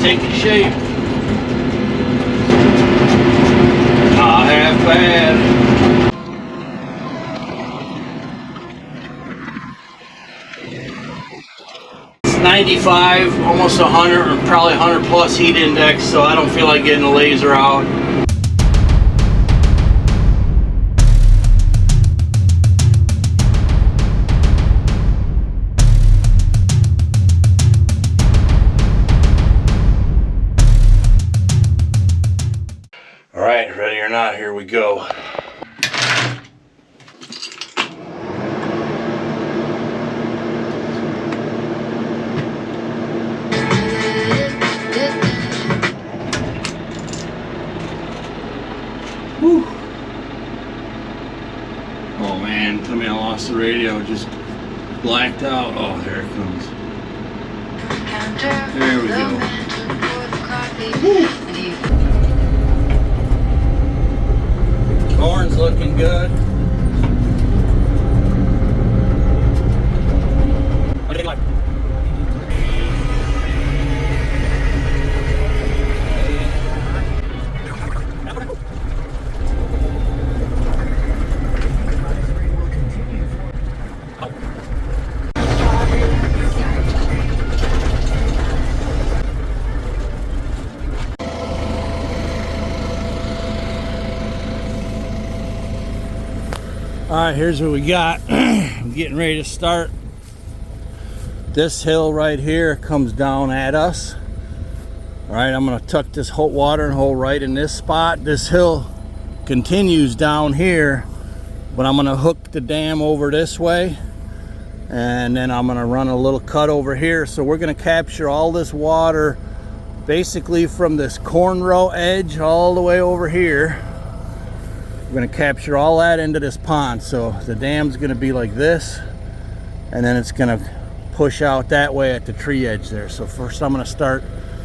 taking shape. Not half bad. It's 95, almost 100, or probably 100 plus heat index, so I don't feel like getting the laser out. Alright, ready or not, here we go. Whew. Oh man, tell me I lost the radio, it just blacked out. Oh, there it comes. There we go. Whew. Corn's looking good. What do you like? Alright, here's what we got. I'm getting ready to start. This hill right here comes down at us. Alright, I'm going to tuck this watering hole right in this spot. This hill continues down here, but I'm going to hook the dam over this way. And then I'm going to run a little cut over here. So we're going to capture all this water basically from this corn row edge all the way over here. We're going to capture all that into this pond. So the dam's going to be like this, and then it's going to push out that way at the tree edge there. So first I'm going to start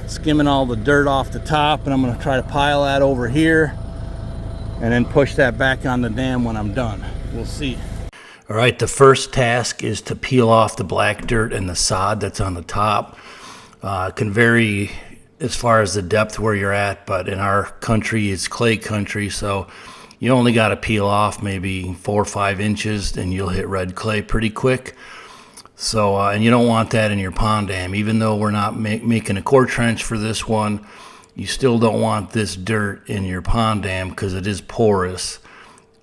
skimming all the dirt off the top, and I'm going to try to pile that over here and then push that back on the dam when I'm done. We'll see. All right, the first task is to peel off the black dirt and the sod that's on the top. It can vary as far as the depth where you're at, but in our country it's clay country, so you only got to peel off maybe 4 or 5 inches and you'll hit red clay pretty quick. So and you don't want that in your pond dam. Even though we're not making a core trench for this one, you still don't want this dirt in your pond dam because it is porous.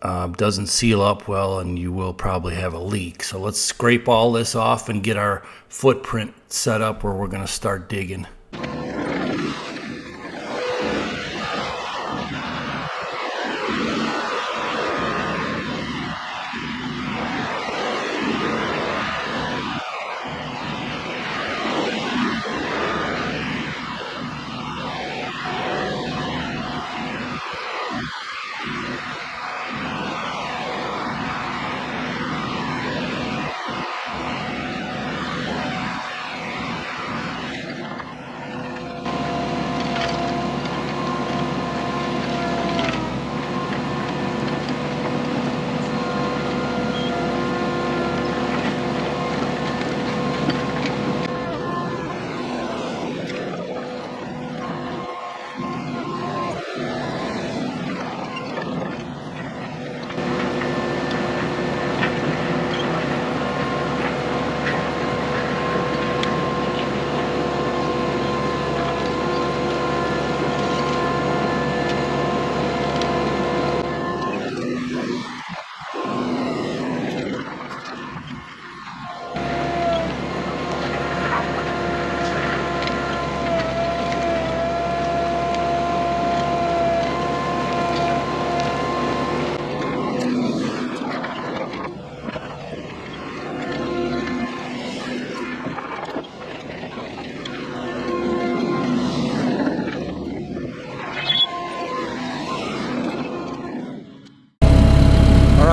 Doesn't seal up well, and you will probably have a leak. So let's scrape all this off and get our footprint set up where we're going to start digging.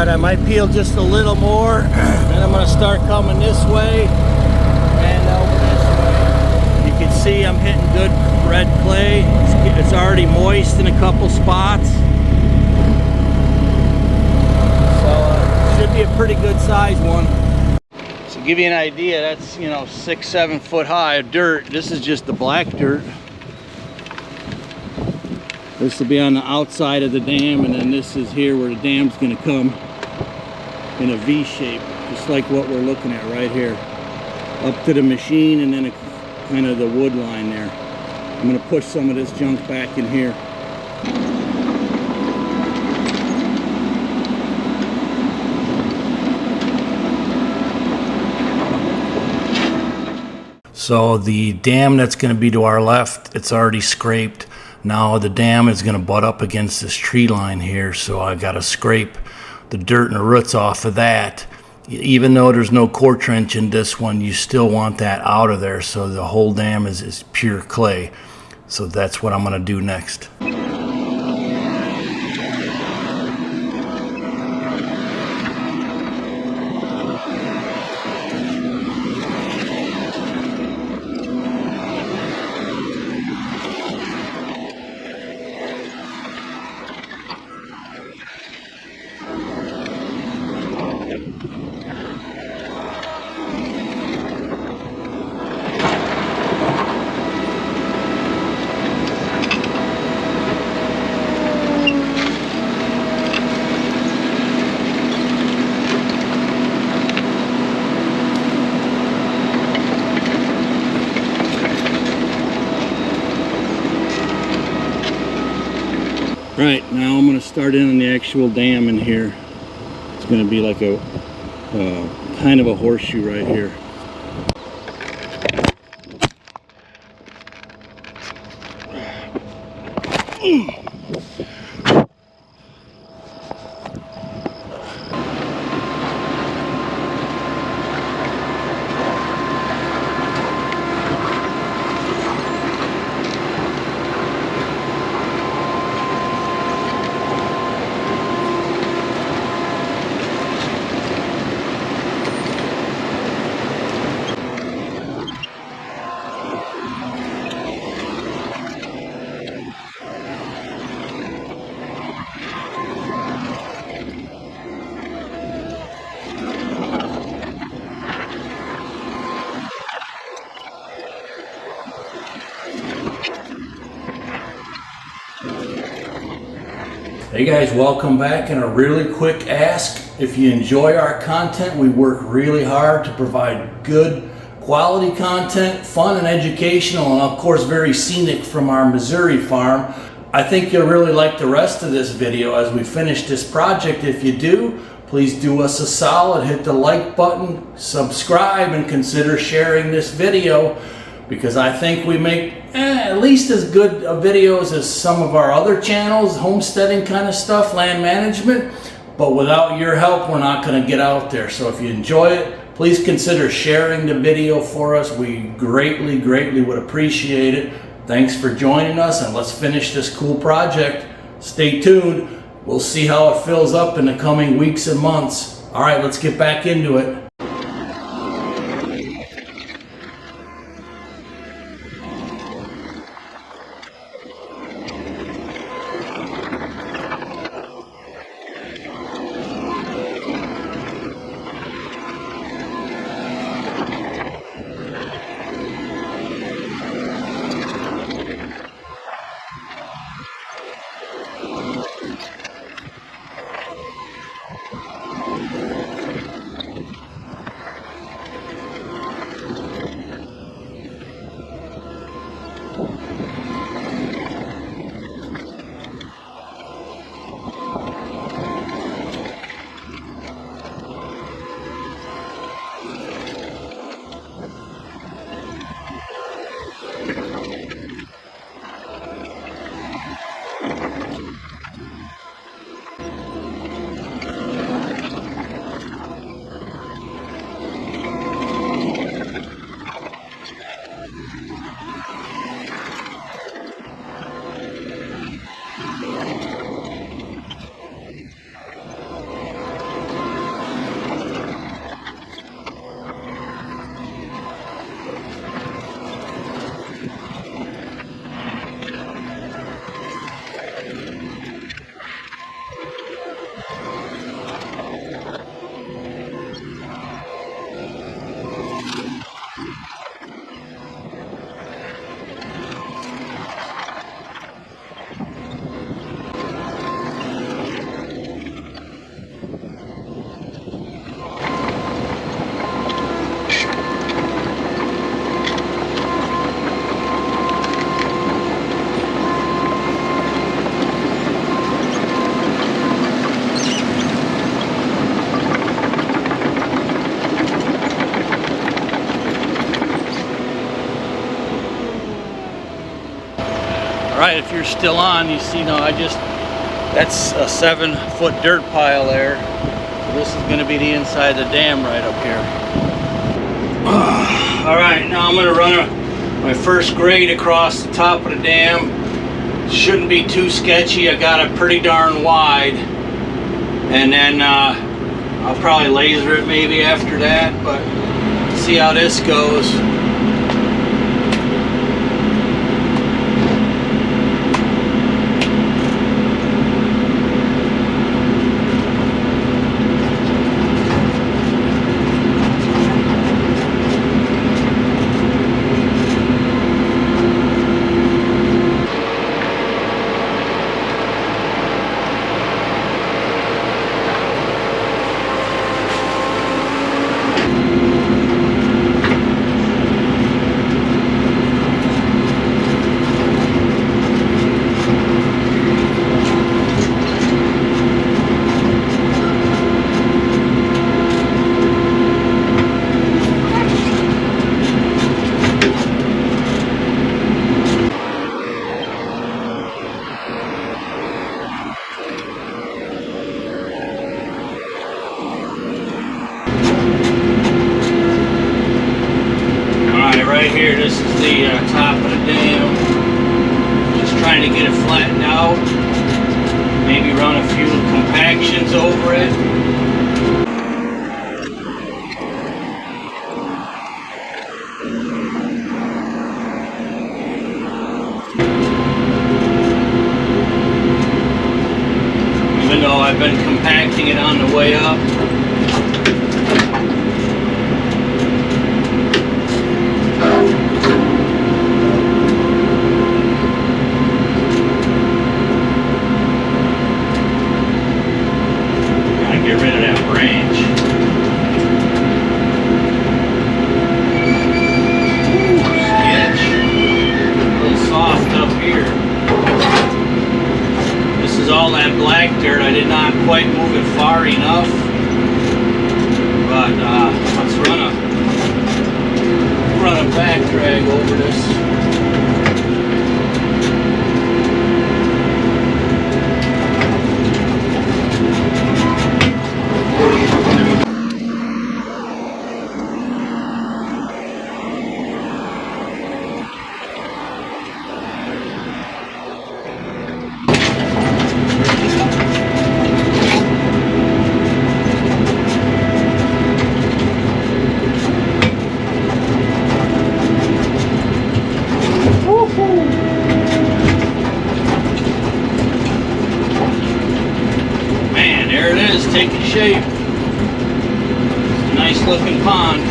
I might peel just a little more, then I'm going to start coming this way and over this way. You can see I'm hitting good red clay. It's already moist in a couple spots, so should be a pretty good size one. So to give you an idea, that's 6-7 foot high of dirt. This is just the black dirt. This will be on the outside of the dam, and then this is here where the dam's going to come in a V shape, just like what we're looking at right here. Up to the machine, and then kind of the wood line there. I'm going to push some of this junk back in here. So the dam that's going to be to our left, it's already scraped. Now the dam is going to butt up against this tree line here, so I got to scrape the dirt and the roots off of that. Even though there's no core trench in this one, you still want that out of there, so the whole dam is pure clay. So that's what I'm going to do next. Right, now I'm going to start in on the actual dam in here. It's going to be like a kind of a horseshoe right here. Hey guys, welcome back, and a really quick ask. If you enjoy our content, we work really hard to provide good quality content, fun and educational, and of course very scenic from our Missouri farm. I think you'll really like the rest of this video as we finish this project. If you do, please do us a solid, hit the like button, subscribe, and consider sharing this video, because I think we make at least as good videos as some of our other channels, homesteading kind of stuff, land management. But without your help, we're not going to get out there. So if you enjoy it, please consider sharing the video for us. We greatly, greatly would appreciate it. Thanks for joining us, and let's finish this cool project. Stay tuned. We'll see how it fills up in the coming weeks and months. All right, let's get back into it. Right, if you're still on, you see now that's a 7-foot dirt pile there. So this is going to be the inside of the dam right up here. All right, now I'm going to run my first grade across the top of the dam. Shouldn't be too sketchy. I got it pretty darn wide, and then I'll probably laser it maybe after that, but see how this goes. Right here, this is the top of the dam. Just trying to get it flattened out. Maybe run a few compactions over it. Even though I've been compacting it on the way up. Get rid of that branch. Sketch. A little soft up here. This is all that black dirt. I did not quite move it far enough. But let's run a back drag over this. Man, there it is, taking shape. It's a nice looking pond.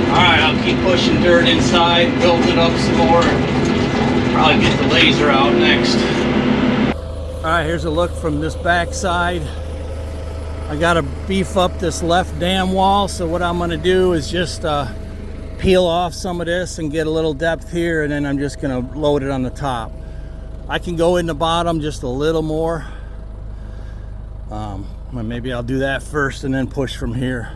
Alright, I'll keep pushing dirt inside, build it up some more, and probably get the laser out next. Alright, here's a look from this back side. I gotta beef up this left dam wall, so what I'm gonna do is just peel off some of this and get a little depth here, and then I'm just gonna load it on the top. I can go in the bottom just a little more. Maybe I'll do that first and then push from here.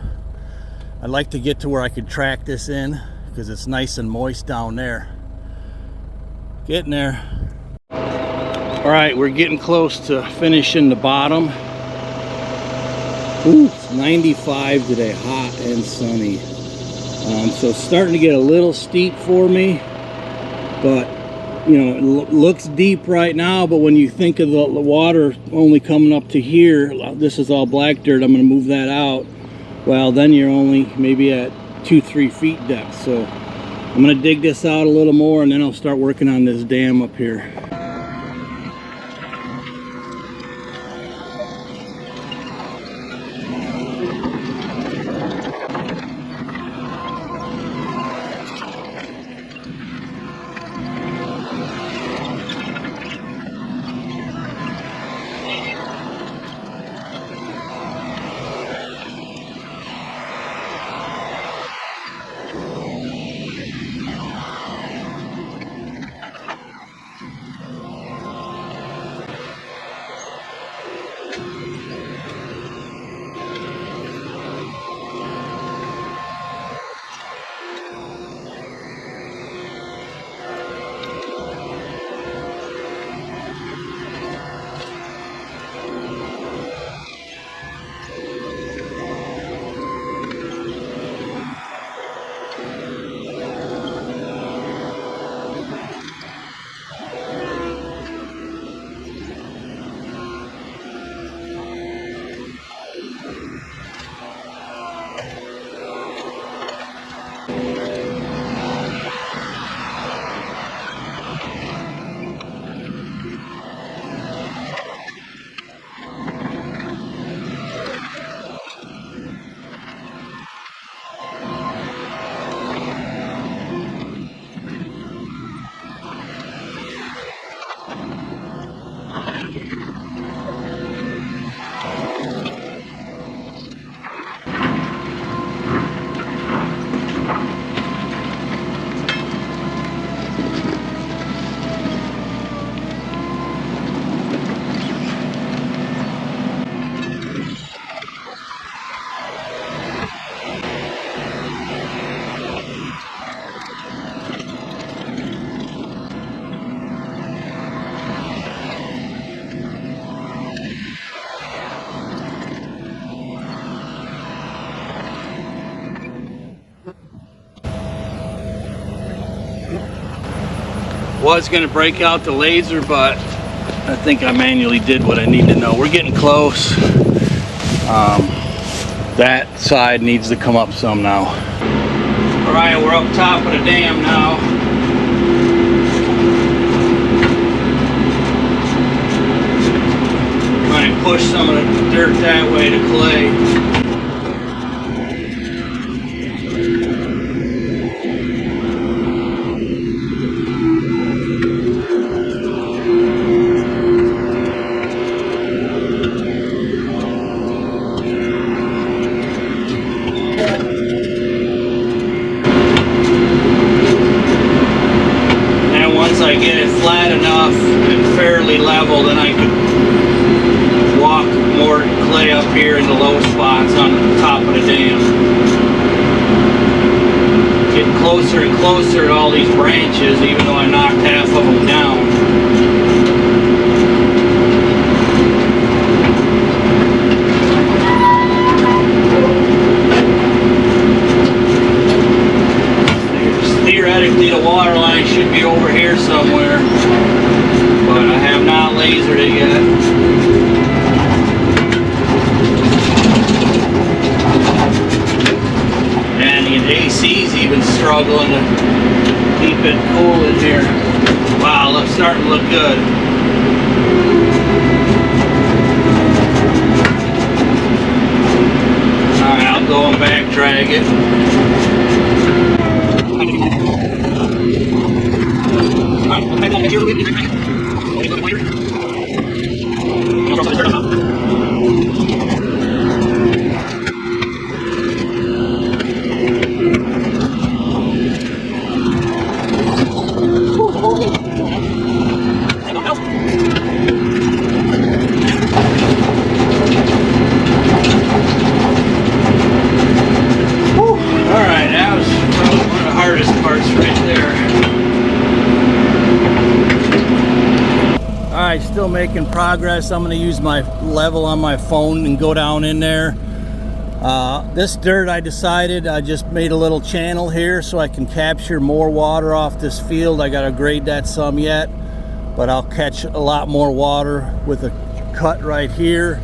I'd like to get to where I could track this in because it's nice and moist down there. Getting there. All right, we're getting close to finishing the bottom. Ooh, it's 95 today, hot and sunny. So it's starting to get a little steep for me, but you know, it looks deep right now, but when you think of the water only coming up to here, this is all black dirt, I'm going to move that out. Well, then you're only maybe at 2-3 feet depth. So I'm going to dig this out a little more, and then I'll start working on this dam up here. Was going to break out the laser, but I think I manually did what I need to know. We're getting close. That side needs to come up some now. All right, we're up top of the dam now. Trying to push some of the dirt that way to clay. I get it flat enough and fairly level, then I can walk more clay up here in the low spots on the top of the dam. Getting closer and closer to all these branches, even though I knocked half of them down. Theoretically, the water line should be over here somewhere, but I have not lasered it yet. And the AC's even struggling to keep it cool in here. Wow, it's starting to look good. Alright, I'll go and back drag it. Alright, that was probably one of the hardest parts right there. Alright, still making progress. I'm going to use my level on my phone and go down in there. This dirt, I decided, I just made a little channel here so I can capture more water off this field. I got to grade that some yet, but I'll catch a lot more water with a cut right here.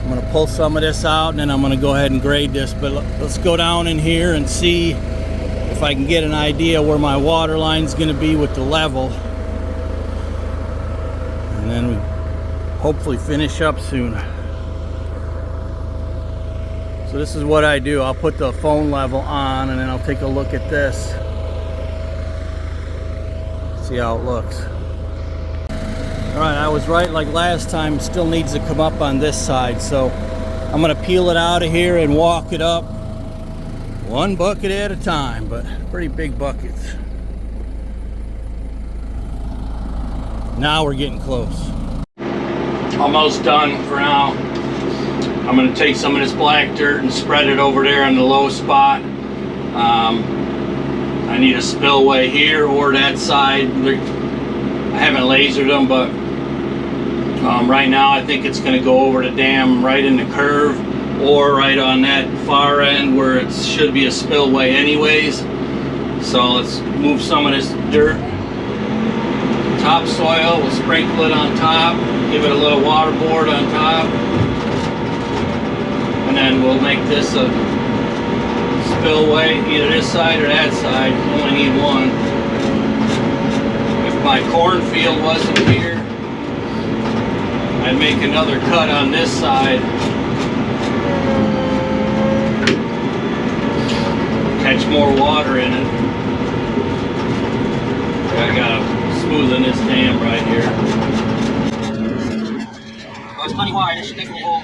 I'm going to pull some of this out and then I'm going to go ahead and grade this. But let's go down in here and see if I can get an idea where my water line's going to be with the level. And then we hopefully finish up soon. So this is what I do. I'll put the phone level on and then I'll take a look at this. See how it looks. Alright, I was right like last time. It still needs to come up on this side. So I'm going to peel it out of here and walk it up one bucket at a time, but pretty big buckets. Now we're getting close. Almost done for now. I'm going to take some of this black dirt and spread it over there on the low spot. I need a spillway here or that side. I haven't lasered them, but right now I think it's going to go over the dam right in the curve or right on that far end where it should be a spillway anyways. So let's move some of this dirt. Topsoil, we'll sprinkle it on top, give it a little water board on top, and then we'll make this a spillway either this side or that side. You only need one. If my cornfield wasn't here, I'd make another cut on this side, catch more water in it. I gotta smoothen this dam right here. Oh, it's plenty wide. It should take a hole.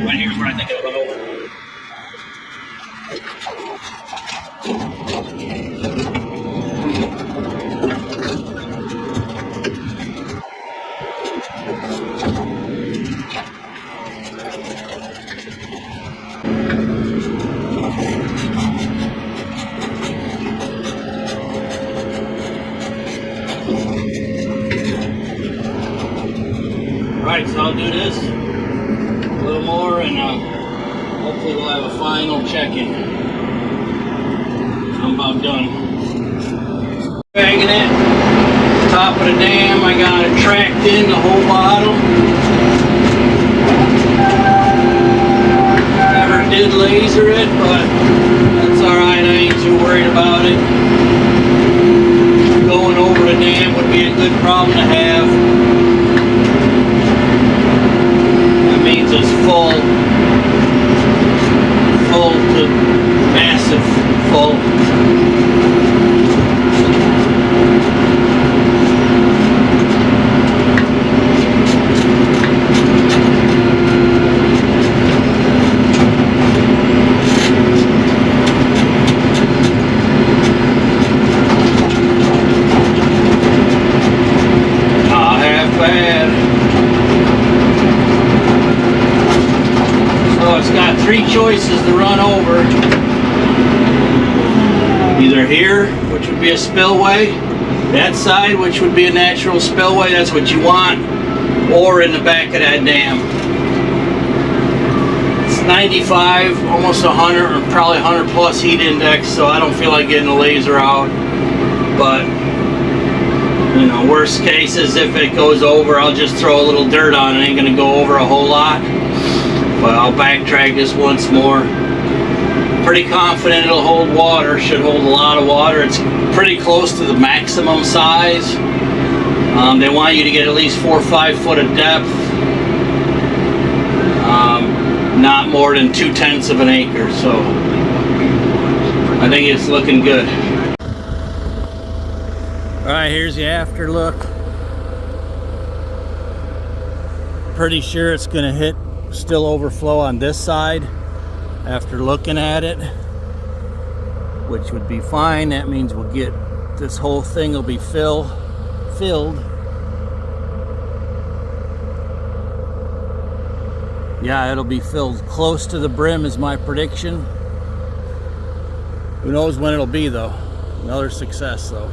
Right here's where I think it'll run over. Right, so I'll do this a little more and hopefully we'll have a final check-in. I'm about done. Bagging it, top of the dam, I got it tracked in the whole bottom. Never did laser it, but that's alright, I ain't too worried about it. Going over the dam would be a good problem to have. That means it's full to massive full. Three choices to run over. Either here, which would be a spillway, that side, which would be a natural spillway, that's what you want, or in the back of that dam. It's 95, almost 100, or probably 100 plus heat index, so I don't feel like getting a laser out. But, you know, worst case is if it goes over, I'll just throw a little dirt on it. Ain't gonna go over a whole lot. But I'll backtrack this once more. Pretty confident it'll hold water, should hold a lot of water. It's pretty close to the maximum size. They want you to get at least 4 or 5 foot of depth. Not more than 2/10 of an acre, so I think it's looking good. Alright, here's the after look. Pretty sure it's gonna hit still overflow on this side after looking at it, which would be fine. That means we'll get this whole thing will be filled. Yeah, it'll be filled close to the brim is my prediction. Who knows when it'll be though. Another success though.